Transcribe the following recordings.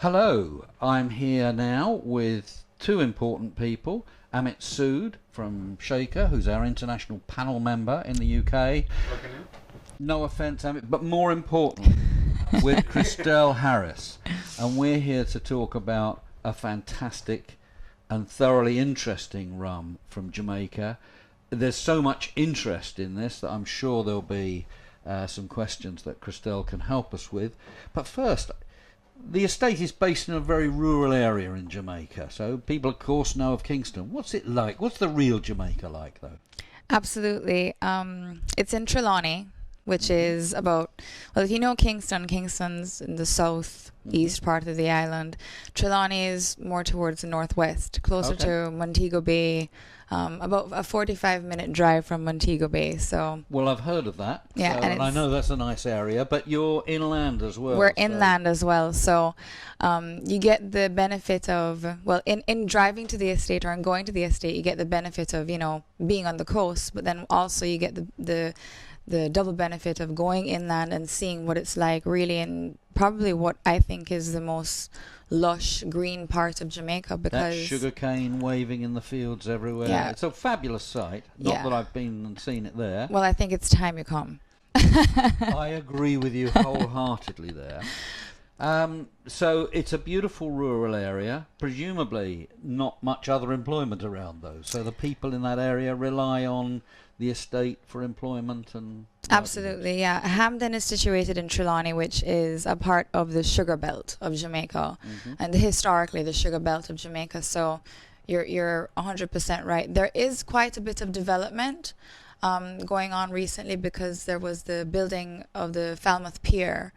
Hello, I'm here now with two important people. Amit Sood from Shaker, who's our international panel member in the UK. No offence, Amit, but more important, with Christelle Harris. And we're here to talk about a fantastic and thoroughly interesting rum from Jamaica. There's so much interest in this that I'm sure there'll be some questions that Christelle can help us with. But first, the estate is based in a very rural area in Jamaica, so people of course know of Kingston. What's it like? What's the real Jamaica like, though? Absolutely. It's in Trelawney, which is about, well, if you know Kingston, Kingston's in the southeast part of the island. Trelawney is more towards the northwest, closer to Montego Bay, about a 45-minute drive from Montego Bay. So, well, I've heard of that. Yeah, and I know that's a nice area, but you're inland as well. We're inland as well, so you get the benefit of, well, in driving to the estate or in going to the estate, you get the benefit of, being on the coast, but then also you get the double benefit of going inland and seeing what it's like really in probably what I think is the most lush green part of Jamaica, because that sugar cane waving in the fields everywhere. Yeah. It's a fabulous sight. Not that I've been and seen it there. Well, I think it's time you come. I agree with you wholeheartedly there. So it's a beautiful rural area, presumably not much other employment around though. So the people in that area rely on the estate for employment and Absolutely, yeah. Hampden is situated in Trelawney, which is a part of the sugar belt of Jamaica, and historically the sugar belt of Jamaica. So you're 100% right. There is quite a bit of development going on recently, because there was the building of the Falmouth Pier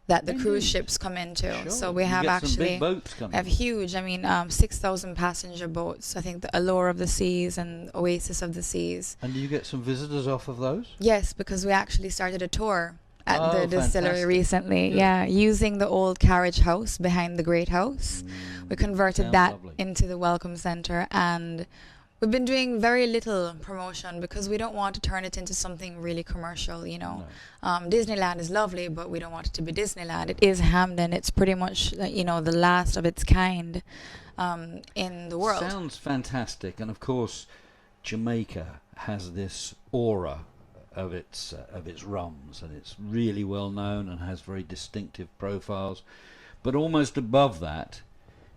that the cruise ships come into. Sure. So we You have get some actually big boats coming. have huge, 6,000 passenger boats. I think the Allure of the Seas and Oasis of the Seas. And do you get some visitors off of those? Yes, because we actually started a tour at the distillery fantastic. recently. Good. Yeah, using the old carriage house behind the Great House. We converted sounds that lovely. into the Welcome Center, and we've been doing very little promotion because we don't want to turn it into something really commercial, Disneyland is lovely, but we don't want it to be Disneyland. It is Hampden. It's pretty much, the last of its kind in the world. Sounds fantastic. And of course, Jamaica has this aura of its rums, and it's really well known and has very distinctive profiles. But almost above that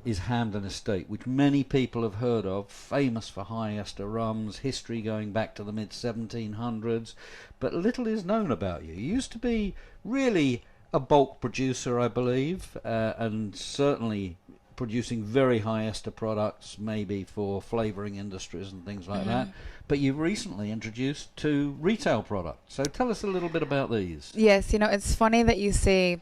is Hampden Estate, which many people have heard of, famous for high ester rums, history going back to the mid-1700s, but little is known about you. You used to be really a bulk producer, I believe, and certainly producing very high ester products, maybe for flavouring industries and things like that. But you've recently introduced two retail products. So tell us a little bit about these. Yes, it's funny that you say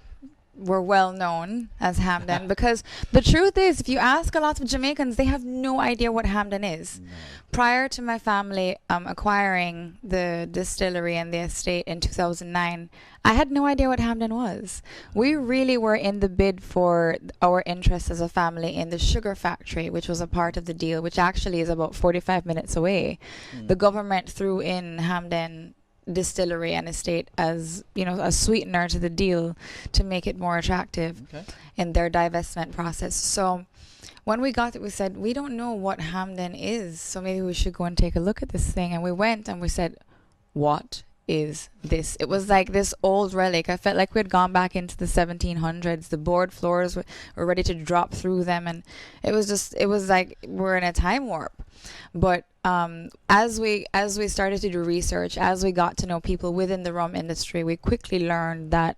we're well known as Hampden, because the truth is, if you ask a lot of Jamaicans, they have no idea what Hampden is. No. Prior to my family acquiring the distillery and the estate in 2009, I had no idea what Hampden was. We really were in the bid for our interest as a family in the sugar factory, which was a part of the deal, which actually is about 45 minutes away. The government threw in Hampden distillery and estate as a sweetener to the deal to make it more attractive in their divestment process. So when we got it, we said, we don't know what Hampden is, so maybe we should go and take a look at this thing. And we went and we said, what is this? It was like this old relic. I felt like we had gone back into the 1700s. The board floors were ready to drop through them, and it was like we're in a time warp. But as we started to do research, as we got to know people within the rum industry, we quickly learned that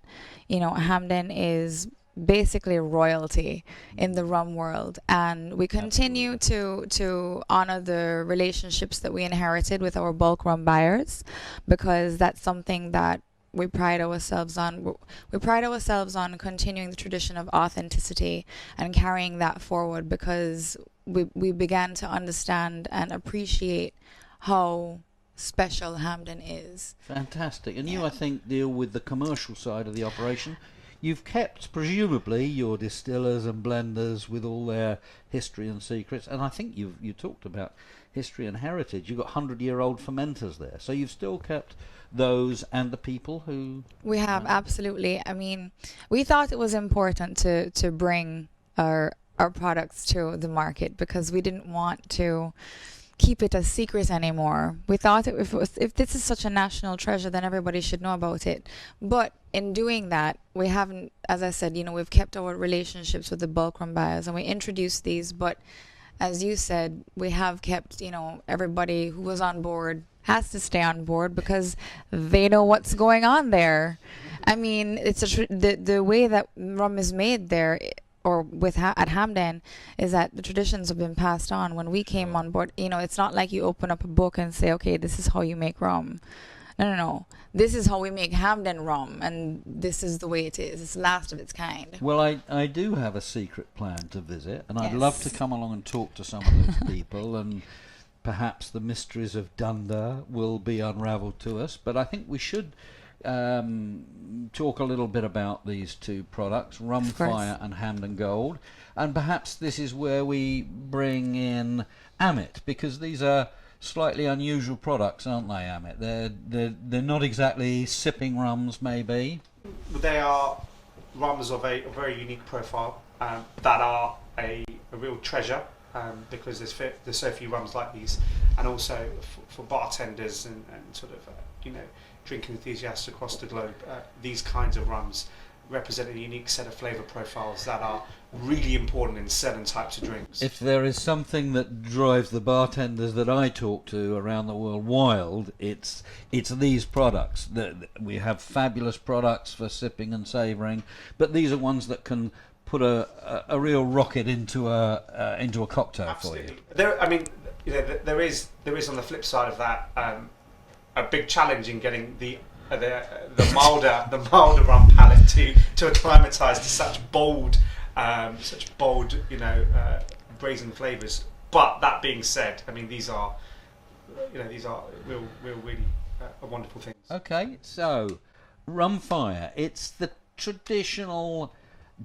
Hampden is basically royalty in the rum world, and we continue to honor the relationships that we inherited with our bulk rum buyers, because that's something that we pride ourselves on. We pride ourselves on continuing the tradition of authenticity and carrying that forward, because we began to understand and appreciate how special Hampden is. Fantastic. And you, I think, deal with the commercial side of the operation. You've kept, presumably, your distillers and blenders with all their history and secrets, and I think you talked about history and heritage. You've got 100-year-old fermenters there, so you've still kept those and the people who... We have, absolutely. I mean, we thought it was important to bring our products to the market because we didn't want to keep it a secret anymore. We thought if this is such a national treasure, then everybody should know about it. But in doing that, we haven't, as I said, we've kept our relationships with the bulk rum buyers and we introduced these. But as you said, we have kept, everybody who was on board has to stay on board because they know what's going on there. I mean, it's the way that rum is made there or at Hampden is that the traditions have been passed on. When we came on board, it's not like you open up a book and say, okay, this is how you make rum. No. This is how we make Hampden rum, and this is the way it is. It's the last of its kind. Well, I do have a secret plan to visit, and I'd Yes. love to come along and talk to some of those people, and perhaps the mysteries of Dunda will be unravelled to us. But I think we should talk a little bit about these two products, Rum Fire and Hampden Gold, and perhaps this is where we bring in Amit, because these are slightly unusual products, aren't they, Amit? They're not exactly sipping rums, maybe. They are rums of a very unique profile that are a real treasure because there's so few rums like these, and also for bartenders and sort of drink enthusiasts across the globe, these kinds of rums represent a unique set of flavour profiles that are really important in certain types of drinks. If there is something that drives the bartenders that I talk to around the world wild, it's these products. We have fabulous products for sipping and savouring, but these are ones that can put a real rocket into a cocktail. Absolutely. For you. There is on the flip side of that a big challenge in getting the milder rum palate to acclimatise to such bold brazen flavours. But that being said, these are really wonderful things. Okay, so Rum Fire, it's the traditional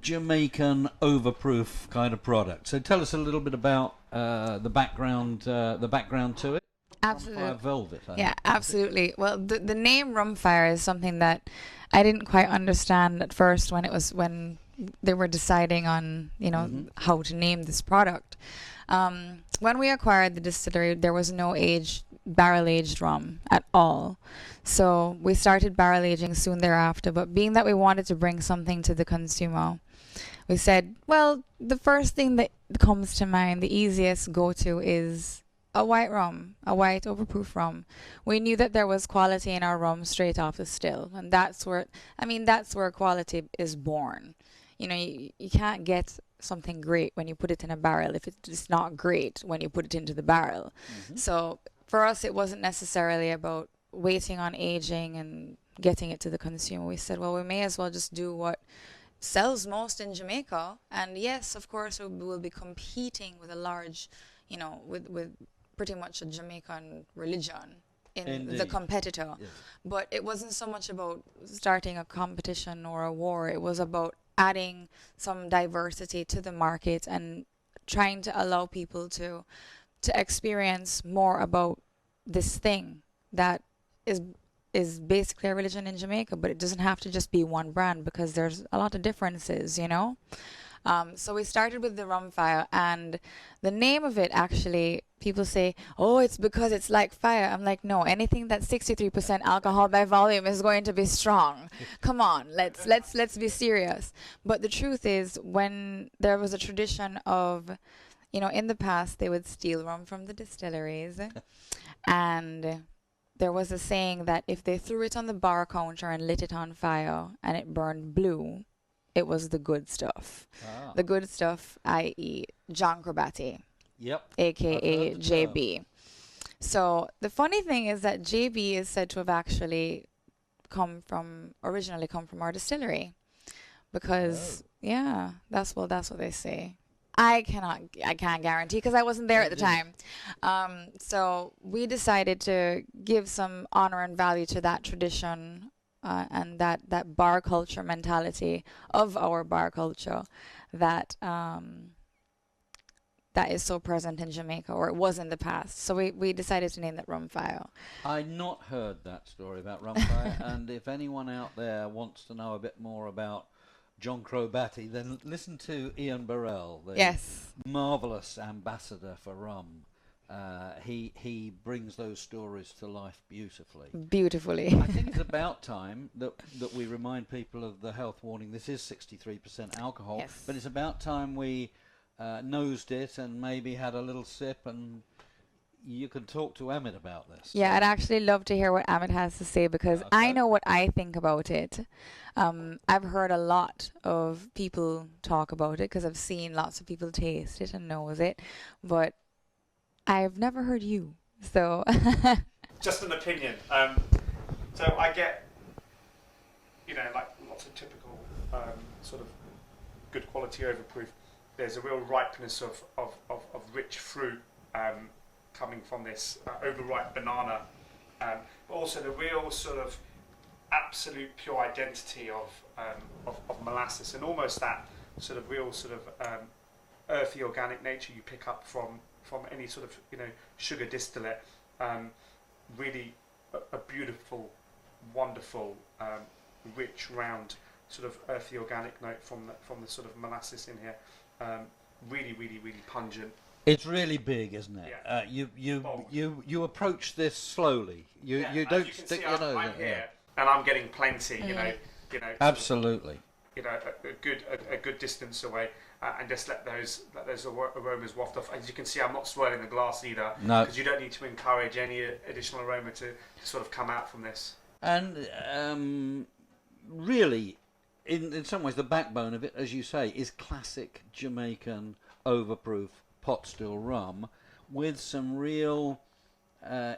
Jamaican overproof kind of product. So tell us a little bit about the background to it. Absolutely. Rum Fire Velvet. Absolutely. Well, the name Rum Fire is something that I didn't quite understand at first when they were deciding on how to name this product. When we acquired the distillery, there was no barrel aged rum at all. So we started barrel aging soon thereafter. But being that we wanted to bring something to the consumer, we said, well, the first thing that comes to mind, the easiest go-to is a white rum, a white overproof rum. We knew that there was quality in our rum straight off the still, and that's where quality is born. You can't get something great when you put it in a barrel if it's not great when you put it into the barrel. Mm-hmm. So for us, it wasn't necessarily about waiting on aging and getting it to the consumer. We said, well, we may as well just do what sells most in Jamaica. And yes, of course, we will be competing with a large, with pretty much a Jamaican religion in Indeed. The competitor. Yes. But it wasn't so much about starting a competition or a war. It was about adding some diversity to the market and trying to allow people to experience more about this thing that is basically a religion in Jamaica, but it doesn't have to just be one brand because there's a lot of differences, So we started with the Rum Fire, and the name of it actually, people say, oh, it's because it's like fire. I'm like, no, anything that's 63% alcohol by volume is going to be strong. Come on, let's be serious. But the truth is, when there was a tradition of, in the past, they would steal rum from the distilleries, and there was a saying that if they threw it on the bar counter and lit it on fire and it burned blue, it was the good stuff. Ah. The good stuff, i.e. John Crabatti. Yep. AKA JB. So the funny thing is that JB is said to have actually originally come from our distillery. Because, that's what they say. I can't guarantee because I wasn't there at the time. So we decided to give some honor and value to that tradition and that bar culture mentality of our bar culture that is so present in Jamaica, or it was in the past. So we decided to name that Rum Fire. I'd not heard that story about Rum Fire, and if anyone out there wants to know a bit more about John Crowbatty, then listen to Ian Burrell, the Yes. marvellous ambassador for rum. He brings those stories to life beautifully. Beautifully. I think it's about time that we remind people of the health warning. This is 63% alcohol, Yes. but it's about time we nosed it and maybe had a little sip, and you can talk to Amit about this. Yeah, I'd actually love to hear what Amit has to say, because I Okay. know what I think about it. I've heard a lot of people talk about it because I've seen lots of people taste it and knows it, but I've never heard you. So Just an opinion. So I get, like lots of typical sort of good quality overproof. There's a real ripeness of rich fruit coming from this overripe banana, but also the real sort of absolute pure identity of molasses, and almost that sort of real sort of earthy organic nature you pick up from any sort of sugar distillate. Really a beautiful, wonderful, rich, round sort of earthy organic note from the sort of molasses in here. Really, really, really pungent. It's really big, isn't it? Yeah. You approach this slowly. You don't As you can stick see, your nose I'm in. here, and I'm getting plenty. Absolutely. A good distance away, and just let those aromas waft off. As you can see, I'm not swirling the glass either, No. because you don't need to encourage any additional aroma to sort of come out from this. And really, in some ways, the backbone of it, as you say, is classic Jamaican overproof pot still rum with some real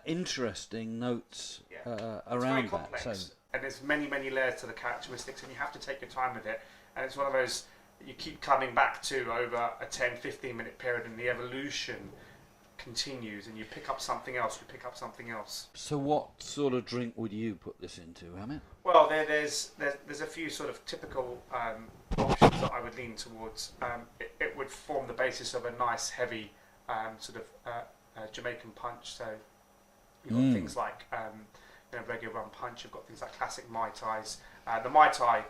interesting notes It's around very that. complex, So, and there's many layers to the characteristics, and you have to take your time with it. And it's one of those that you keep coming back to over a 10-15 minute period, and the evolution continues, and you pick up something else, so what sort of drink would you put this into, Amit? Well, there's a few sort of typical options that I would lean towards. It would form the basis of a nice heavy sort of Jamaican punch. So you've got things like regular rum punch. You've got things like classic Mai Tais. The Mai Tai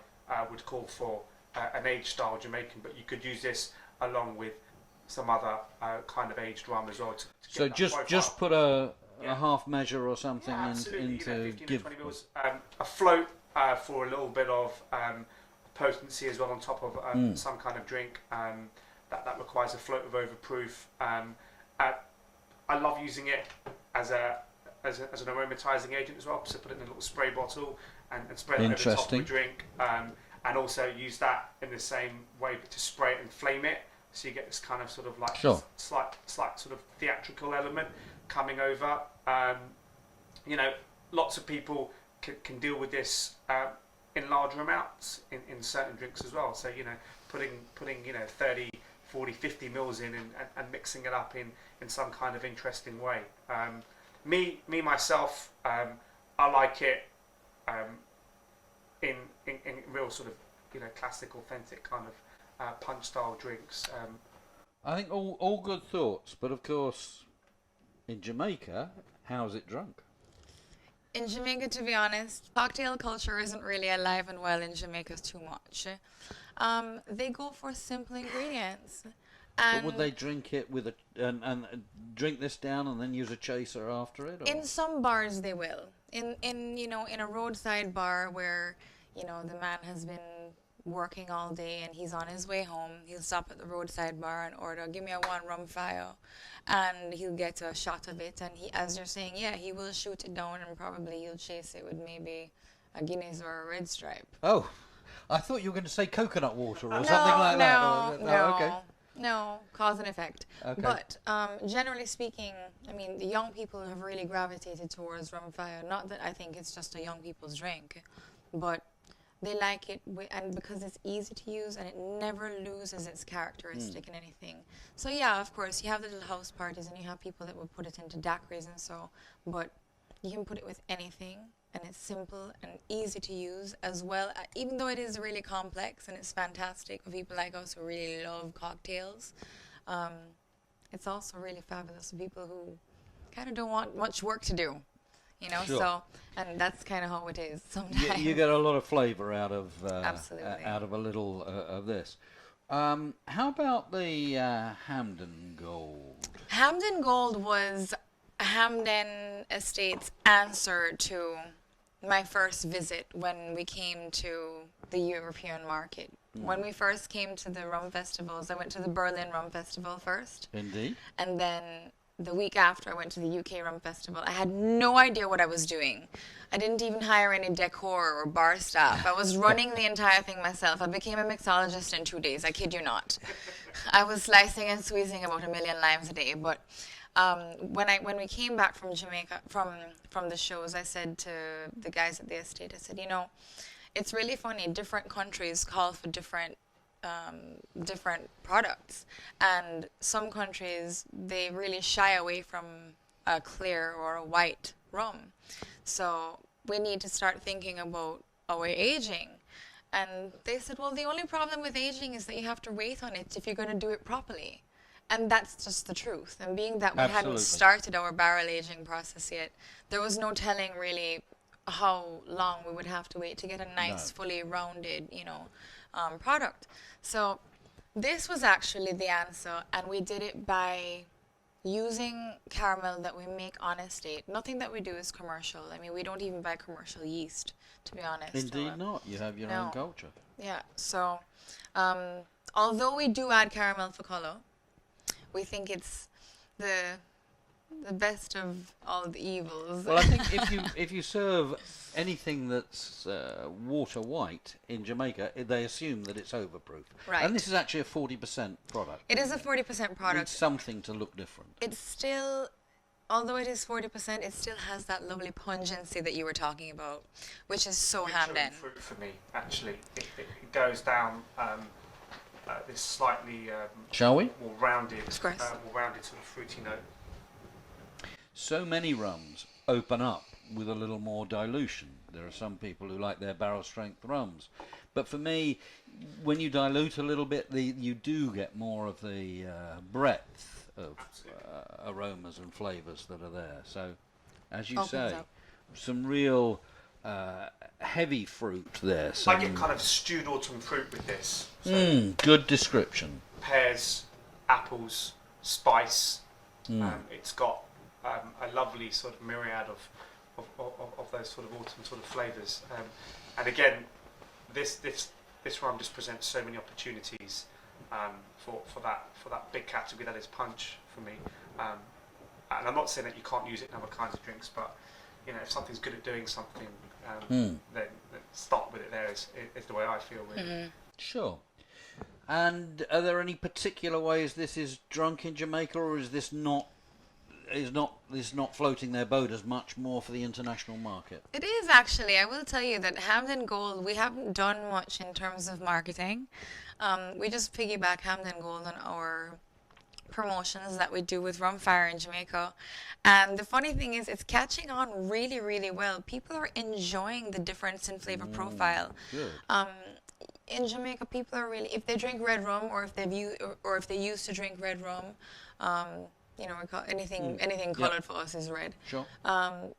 would call for an aged style Jamaican, but you could use this along with some other kind of aged rum as well. To So get that just profile. put a Yeah. half measure or something Absolutely, into 15 to give. 20 mils. A float for a little bit of potency as well on top of some kind of drink. That requires a float of overproof. I love using it as an aromatizing agent as well. So put it in a little spray bottle and spray it over the top of a Interesting. drink. And also use that in the same way, but to spray it and flame it. So you get this kind of sort of like Sure. slight sort of theatrical element coming over. Lots of people can deal with this in larger amounts in certain drinks as well. So putting 30, 40, 50 mils in and mixing it up in some kind of interesting way. Myself, I like it in real sort of classic, authentic kind of punch style drinks. I think all good thoughts, but of course, in Jamaica, how's it drunk? in Jamaica, to be honest, cocktail culture isn't really alive and well in Jamaica too much. They go for simple ingredients. But would they drink it with and drink this down and then use a chaser after it? Or? In some bars they will. In a roadside bar where, the man has been working all day and he's on his way home, he'll stop at the roadside bar and order, give me a one Rum Fire, and he'll get a shot of it, and he, as you're saying, he will shoot it down and probably he'll chase it with maybe a Guinness or a Red Stripe. Oh, I thought you were going to say coconut water or something like that. No, okay. no, cause and effect. Okay. But generally speaking, I mean, the young people have really gravitated towards Rum Fire. Not that I think it's just a young people's drink, but they like it, and because it's easy to use and it never loses its characteristic in anything. So yeah, of course, you have the little house parties and you have people that will put it into daiquiris and so, but you can put it with anything. And it's simple and easy to use as well, even though it is really complex and it's fantastic for people like us who really love cocktails. It's also really fabulous for people who kind of don't want much work to do. you know. Sure. So, and that's kind of how it is sometimes. You get a lot of flavour out of Absolutely. out of a little of this. How about the Hampden Gold? Hampden Gold was Hampden Estate's answer to my first visit when we came to the European market. When we first came to the rum festivals, I went to the Berlin Rum Festival first. Indeed. And then the week after, I went to the UK Rum Festival. I had no idea what I was doing. I didn't even hire any decor or bar staff. I was running the entire thing myself. I became a mixologist in 2 days. I kid you not. I was slicing and squeezing about 1 million limes a day. But when we came back from Jamaica, from the shows, I said to the guys at the estate, I said, you know, it's really funny. Different countries call for different products, and some countries they really shy away from a clear or a white rum. So we need to start thinking about our aging. And they said, well, the only problem with aging is that you have to wait on it if you're going to do it properly. And that's just the truth. And being that we Absolutely. hadn't started our barrel aging process yet, there was no telling really how long we would have to wait to get a nice, fully rounded, product. So this was actually the answer, and we did it by using caramel that we make on estate. Nothing that we do is commercial. I mean, we don't even buy commercial yeast, to be honest. Indeed not. You have your own culture. Yeah. So, although we do add caramel for color, we think it's the best of all the evils. Well, I think if you serve anything that's water white in Jamaica, they assume that it's overproof. Right. And this is actually a 40% product. It is a 40% product. Needs something to look different. It's still, although it is 40%, it still has that lovely pungency that you were talking about, which is so Hampden. Fruit for me, actually. It goes down this slightly Shall we? more rounded sort of fruity note. So many rums open up with a little more dilution. There are some people who like their barrel strength rums, but for me, when you dilute a little bit, you do get more of the breadth of aromas and flavours that are there. So, as you say, some real heavy fruit there. I get kind of stewed autumn fruit with this. So good description. Pears, apples, spice. It's got a lovely sort of myriad of those sort of autumn sort of flavours. And again, this rum just presents so many opportunities for that big category that is punch for me. And I'm not saying that you can't use it in other kinds of drinks, but if something's good at doing something, then start with it. There is the way I feel. Really. Mm-hmm. Sure. And are there any particular ways this is drunk in Jamaica, or is this not floating their boat as much more for the international market? It is actually. I will tell you that Hampden Gold, we haven't done much in terms of marketing. We just piggyback Hampden Gold on our promotions that we do with Rum Fire in Jamaica. And the funny thing is, it's catching on really, really well. People are enjoying the difference in flavor profile. Good. In Jamaica, people are really, if they drink red rum, or if they used to drink red rum, we call anything colored for us is red. Sure.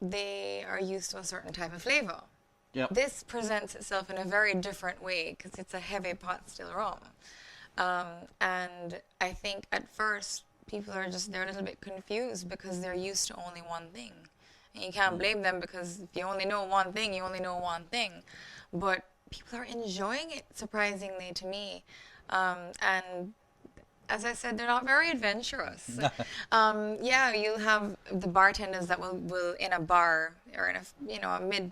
They are used to a certain type of flavor. Yep. This presents itself in a very different way because it's a heavy pot still rum. And I think at first people they're a little bit confused because they're used to only one thing. And you can't blame them, because if you only know one thing, you only know one thing. But people are enjoying it, surprisingly to me. And as I said, they're not very adventurous. You'll have the bartenders that will in a bar or in a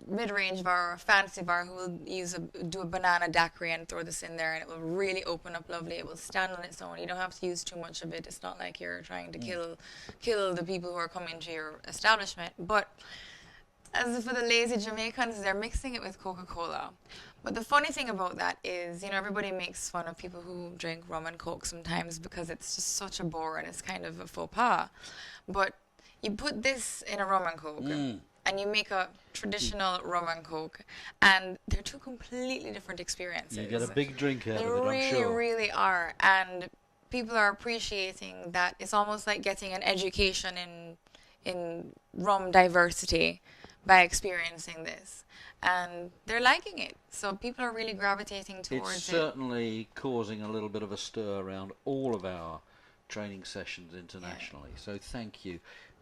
mid-range bar or a fancy bar who will do a banana daiquiri and throw this in there, and it will really open up lovely. It will stand on its own. You don't have to use too much of it. It's not like you're trying to kill the people who are coming to your establishment. But as for the lazy Jamaicans, they're mixing it with Coca-Cola. But the funny thing about that is, everybody makes fun of people who drink rum and Coke sometimes because it's just such a bore and it's kind of a faux pas. But you put this in a rum and Coke and you make a traditional rum and Coke, and they're two completely different experiences. You get a big drink out of it, I'm really, sure. They really are. And people are appreciating that. It's almost like getting an education in rum diversity by experiencing this, and they're liking it. So people are really gravitating towards It's it. certainly causing a little bit of a stir around all of our training sessions internationally. So thank you.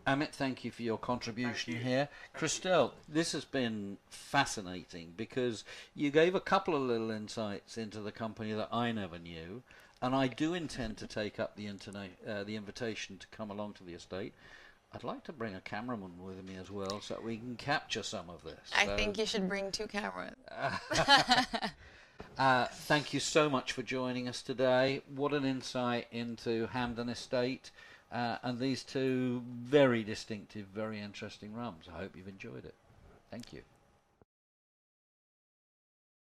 Amit, thank you for your contribution here. Christelle, this has been fascinating because you gave a couple of little insights into the company that I never knew, and I do intend to take up the invitation to come along to the estate. I'd like to bring a cameraman with me as well so that we can capture some of this. I think you should bring 2 cameras. Thank you so much for joining us today. What an insight into Hampden Estate and these 2 very distinctive, very interesting rums. I hope you've enjoyed it. Thank you.